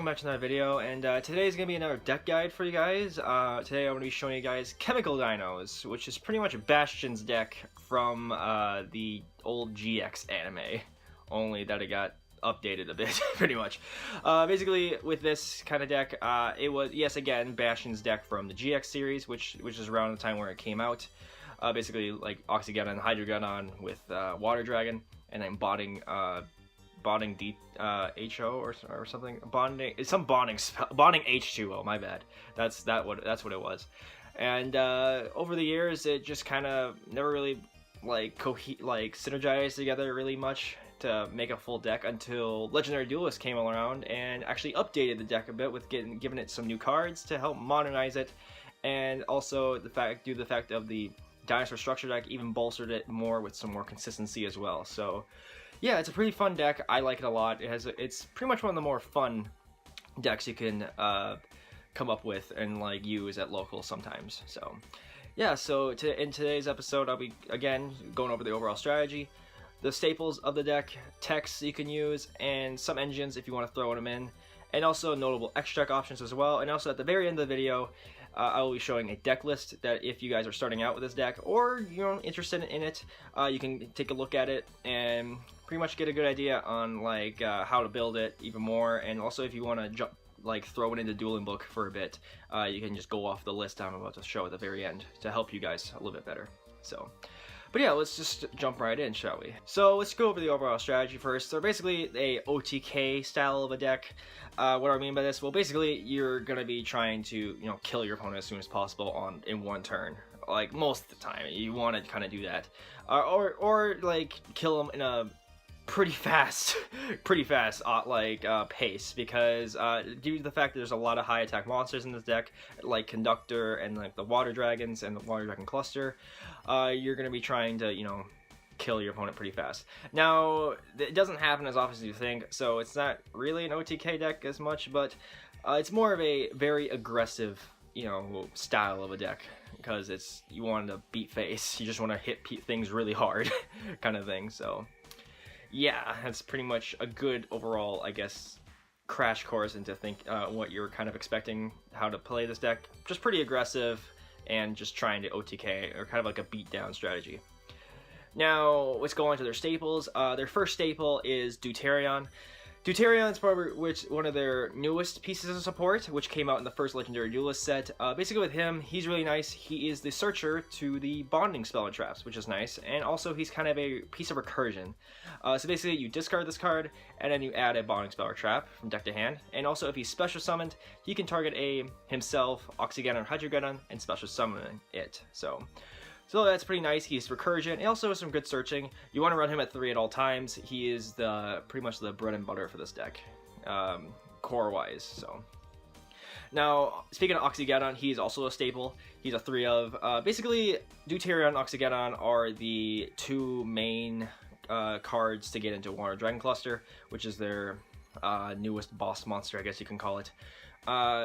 welcome back to another video, and today is going to be another deck guide for you guys. Today I'm going to be showing you guys Chemical Dinos, which is pretty much Bastion's deck from the old GX anime, only that it got updated a bit, pretty much. Basically, with this kind of deck, it was, yes, again, Bastion's deck from the GX series, which is around the time where it came out. Basically, like Oxygeddon, Hydrogeddon with Water Dragon, and then bonding HO or something. It's some bonding spell. Bonding H2O. My bad. That's what it was. And over the years, it just kind of never really synergized together really much to make a full deck until Legendary Duelist came around and actually updated the deck a bit with giving it some new cards to help modernize it, and also due to the fact of the Dinosaur Structure deck even bolstered it more with some more consistency as well. So yeah, it's a pretty fun deck. I like it a lot. It's pretty much one of the more fun decks you can come up with and like use at locals sometimes. So yeah, so in today's episode, I'll be again going over the overall strategy, the staples of the deck, techs you can use, and some engines if you want to throw them in, and also notable extra deck options as well. And also at the very end of the video, I will be showing a deck list that if you guys are starting out with this deck or you're interested in it, you can take a look at it and pretty much get a good idea on like how to build it even more. And also if you want to throw it into Dueling Book for a bit, you can just go off the list I'm about to show at the very end to help you guys a little bit better. So, but yeah, let's just jump right in, shall we? So let's go over the overall strategy first. So basically a OTK style of a deck. What do I mean by this? Well, basically you're gonna be trying to, kill your opponent as soon as possible in one turn. Like most of the time, you want to kind of do that, or like kill them in a pretty fast pace, because due to the fact that there's a lot of high attack monsters in this deck, like Conductor and like the Water Dragons and the Water Dragon Cluster, you're gonna be trying to kill your opponent pretty fast. Now it doesn't happen as often as you think, so it's not really an OTK deck as much, but it's more of a very aggressive style of a deck, because you want to beat face, you just want to hit things really hard kind of thing. So yeah, that's pretty much a good overall, I guess, crash course into what you're kind of expecting how to play this deck. Just pretty aggressive and just trying to OTK, or kind of like a beatdown strategy. Now, let's go on to their staples. Their first staple is Duoterion. Duoterion is probably one of their newest pieces of support, which came out in the first Legendary Duelist set. Basically with him, he's really nice. He is the searcher to the bonding spell and traps, which is nice. And also he's kind of a piece of recursion. So basically you discard this card, and then you add a bonding spell or trap from deck to hand. And also if he's special summoned, he can target himself, Oxygeddon or Hydrogeddon, and special summon it. So that's pretty nice. He's recursion. He also has some good searching. You want to run him at 3 at all times. He is pretty much the bread and butter for this deck, core-wise. So now, speaking of Oxygeddon, he's also a staple. He's a 3 of. Basically, Duoterion and Oxygeddon are the two main cards to get into Water Dragon Cluster, which is their newest boss monster, I guess you can call it.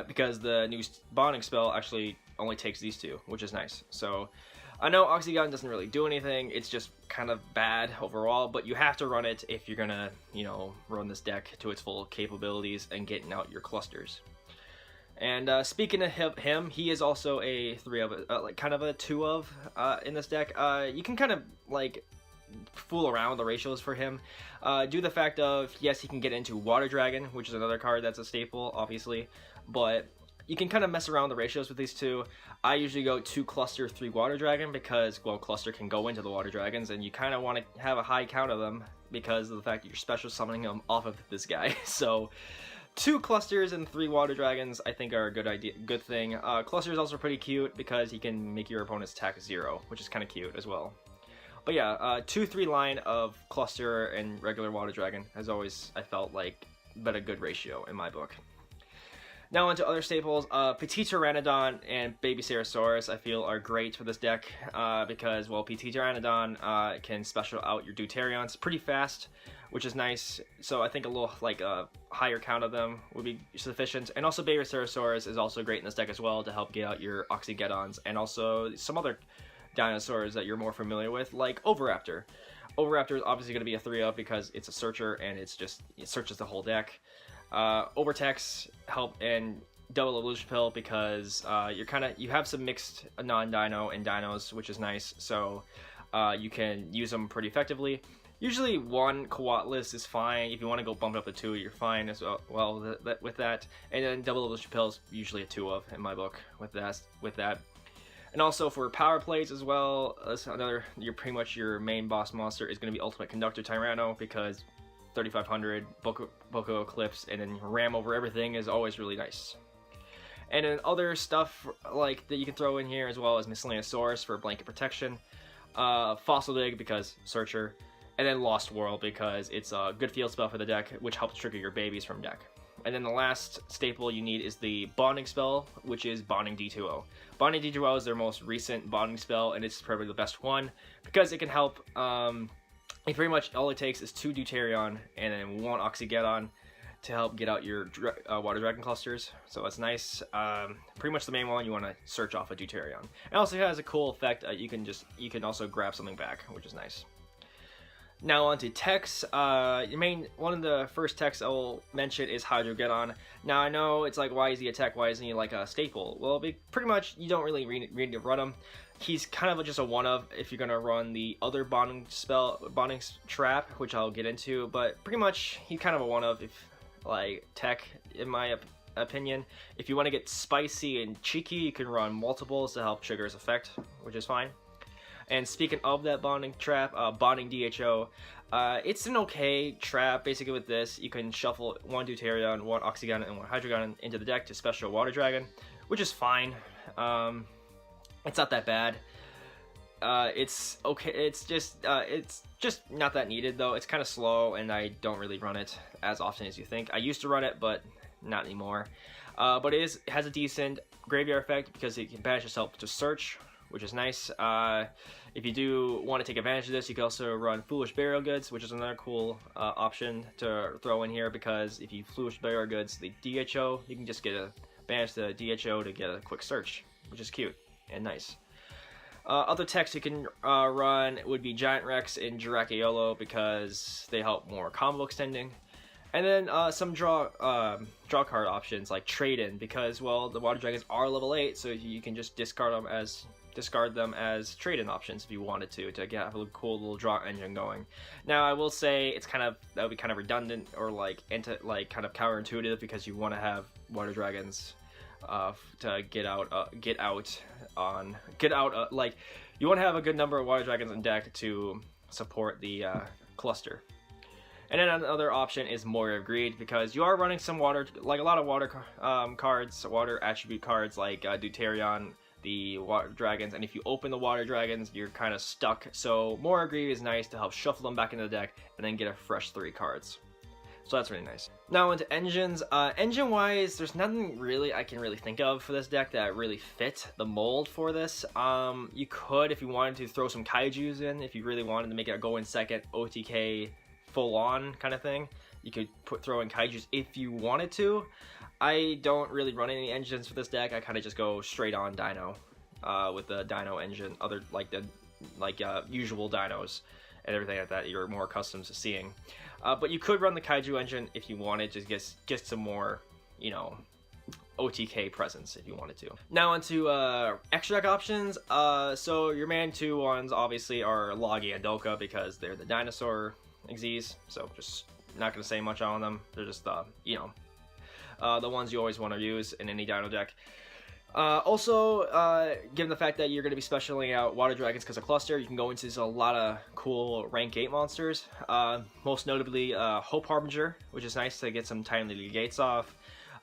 Because the new bonding spell actually only takes these two, which is nice. So I know Oxygeddon doesn't really do anything, it's just kind of bad overall, but you have to run it if you're gonna, run this deck to its full capabilities and getting out your clusters. And speaking of him, he is also a 3 of, kind of a 2 of in this deck. You can kind of fool around with the ratios for him, due to the fact of, yes, he can get into Water Dragon, which is another card that's a staple, obviously, but you can kind of mess around the ratios with these two. I usually go 2 Cluster, 3 Water Dragon, because, well, Cluster can go into the Water Dragons, and you kind of want to have a high count of them because of the fact that you're special summoning them off of this guy. So 2 Clusters and 3 Water Dragons I think are a good thing. Cluster is also pretty cute because he can make your opponent's attack 0, which is kind of cute as well. But yeah, 2-3 line of Cluster and regular Water Dragon has always, I felt like, been a good ratio in my book. Now onto other staples. PETITERANODON and BARYCERASAURUS I feel are great for this deck, because, well, PETITERANODON can special out your Duoterions pretty fast, which is nice. So I think a little, a higher count of them would be sufficient. And also BARYCERASAURUS is also great in this deck as well to help get out your Oxygeddons, and also some other dinosaurs that you're more familiar with, like Oviraptor. Oviraptor is obviously going to be a 3 of because it's a searcher and it searches the whole deck. Overtex help and double evolution pill because you have some mixed non-dino and dinos, which is nice, so you can use them pretty effectively. Usually one Coatless is fine. If you want to go bump it up to 2, you're fine as well with that. And then double evolution pill is usually a 2 of in my book with that. And also for power plays as well, pretty much your main boss monster is going to be Ultimate Conductor Tyranno because 3500 Boko Eclipse and then ram over everything is always really nice. And then other stuff like that you can throw in here as well as MISCELLANEOUSAURUS for blanket protection, Fossil Dig because Searcher, and then Lost World because it's a good field spell for the deck, which helps trigger your babies from deck. And then the last staple you need is the Bonding spell, which is Bonding D2O. Bonding D2O is their most recent bonding spell, and it's probably the best one because it can help. Pretty much all it takes is 2 Duoterion and then 1 Oxygeddon to help get out your water dragon clusters, so that's nice. Pretty much the main one you want to search off a Duoterion. It also has a cool effect. You can also grab something back, which is nice. Now on to techs. One of the first techs I will mention is Hydrogeddon. Now I know it's like, why is he a tech? Why isn't he like a staple? Well, pretty much you don't really need to run him. He's kind of just a one-of if you're gonna run the other bonding trap, which I'll get into. But pretty much he's kind of a one-of if like tech, in my opinion. If you want to get spicy and cheeky, you can run multiples to help trigger his effect, which is fine. And speaking of that bonding trap, bonding DHO, it's an okay trap. Basically with this, you can shuffle 1 Duoterion, 1 Oxygeddon, and 1 Hydrogeddon into the deck to special Water Dragon, which is fine. It's not that bad. It's okay. It's just not that needed though. It's kind of slow, and I don't really run it as often as you think. I used to run it, but not anymore. But it has a decent graveyard effect because it can banish itself to search, which is nice. If you do want to take advantage of this, you can also run Foolish Burial Goods, which is another cool option to throw in here because if you Foolish Burial Goods the DHO, you can just banish the DHO to get a quick search, which is cute and nice. Other techs you can run would be Giant Rex and Jirakiolo because they help more combo extending. And then some draw card options like Trade-In because, well, the Water Dragons are level 8, so you can just discard them as trade-in options if you wanted to have a cool little draw engine going. Now I will say that would be kind of redundant or like kind of counterintuitive because you want to have Water Dragons to get out you want to have a good number of Water Dragons in deck to support the cluster. And then another option is Moray of Greed because you are running some water, like a lot of water cards, water attribute cards like Duoterion, the Water Dragons, and if you open the Water Dragons, you're kind of stuck. So Moray of Greed is nice to help shuffle them back into the deck and then get a fresh 3 cards. So that's really nice. Now into engines. Engine-wise, there's nothing really I can really think of for this deck that really fit the mold for this. You could, if you wanted to, throw some Kaijus in. If you really wanted to make it a go-in second OTK full-on kind of thing, you could throw in Kaijus if you wanted to. I don't really run any engines for this deck. I kind of just go straight on Dino with the Dino engine, usual Dinos and everything like that you're more accustomed to seeing. But you could run the Kaiju engine if you wanted to get some more, OTK presence if you wanted to. Now onto extra deck options. So your man 2 ones obviously are Logi and Dolkka because they're the dinosaur Xyz. So just not going to say much on them. They're just the ones you always want to use in any Dino deck. Also, given the fact that you're going to be specialing out Water Dragons because of Cluster, you can go into a lot of cool rank 8 monsters. Most notably, Hope Harbinger, which is nice to get some timely gates off.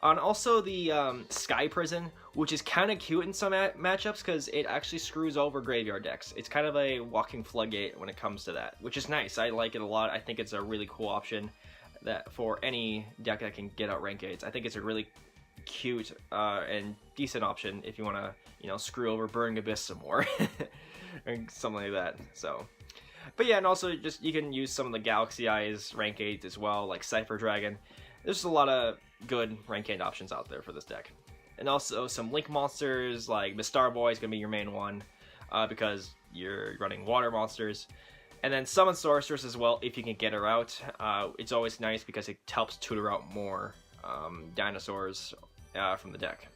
And also the Sky Prison, which is kind of cute in some matchups because it actually screws over graveyard decks. It's kind of a walking floodgate when it comes to that, which is nice. I like it a lot. I think it's a really cool option that for any deck that can get out rank 8s. I think it's a really cute and decent option if you want to screw over Burning Abyss some more or something like that. So but yeah, and also just you can use some of the Galaxy Eyes rank 8 as well, like CIPHER Dragon. There's a lot of good rank 8 options out there for this deck. And also some Link monsters like MISTAR Boy is going to be your main one because you're running water monsters. And then Summon Sorceress as well if you can get her out. It's always nice because it helps tutor out more dinosaurs from the deck.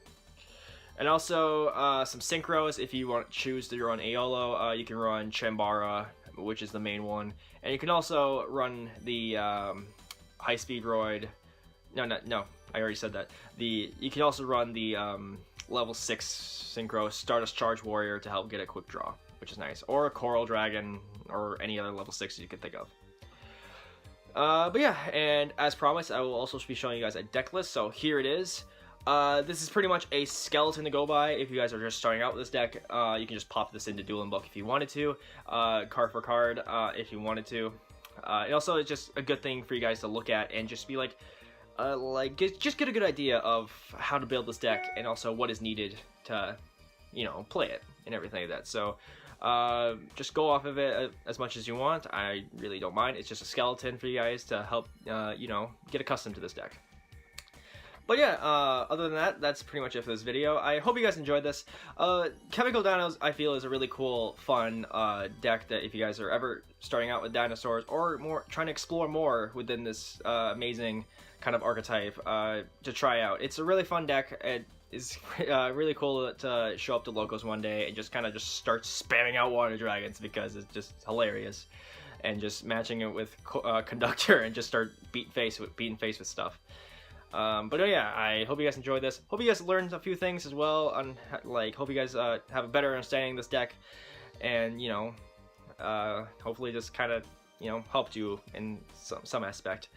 And also some synchros. If you want to choose to run Aeolo, you can run Chambara, which is the main one, and you can also run the High Speed Roid. No, I already said that. You can also run the level 6 synchro Stardust Charge Warrior to help get a quick draw, which is nice, or a Coral Dragon, or any other level 6 you can think of. But yeah, and as promised, I will also be showing you guys a deck list. So here it is. This is pretty much a skeleton to go by if you guys are just starting out with this deck. You can just pop this into Dueling Book if you wanted to, card for card if you wanted to. And also, it's just a good thing for you guys to look at and just be like just get a good idea of how to build this deck and also what is needed to, you know, play it and everything like that. So just go off of it as much as you want. I really don't mind. It's just a skeleton for you guys to help, you know, get accustomed to this deck. But yeah, other than that, that's pretty much it for this video. I hope you guys enjoyed this. Chemical Dinos, I feel, is a really cool, fun deck that if you guys are ever starting out with dinosaurs or more trying to explore more within this amazing kind of archetype to try out. It's a really fun deck. It is really cool to show up to locals one day and just kind of just start spamming out water dragons because it's just hilarious. And just matching it with Conductor and just start beating face with stuff. But yeah, I hope you guys enjoyed this. Hope you guys learned a few things as well. On hope you guys have a better understanding of this deck, and you know, hopefully just kind of, you know, helped you in some aspect.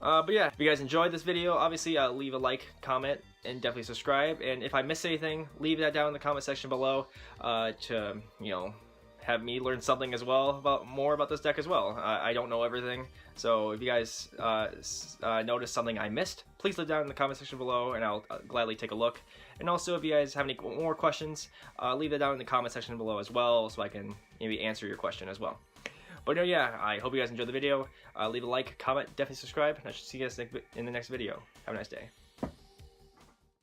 But yeah, if you guys enjoyed this video, obviously leave a like, comment, and definitely subscribe. And if I missed anything, leave that down in the comment section below to, you know, have me learn something as well more about this deck as well. I don't know everything, so if you guys notice something I missed, please leave down in the comment section below, and I'll gladly take a look. And also, if you guys have any more questions, leave that down in the comment section below as well, so I can maybe answer your question as well. But yeah, I hope you guys enjoyed the video. Leave a like, comment, definitely subscribe, and I should see you guys in the next video. Have a nice day.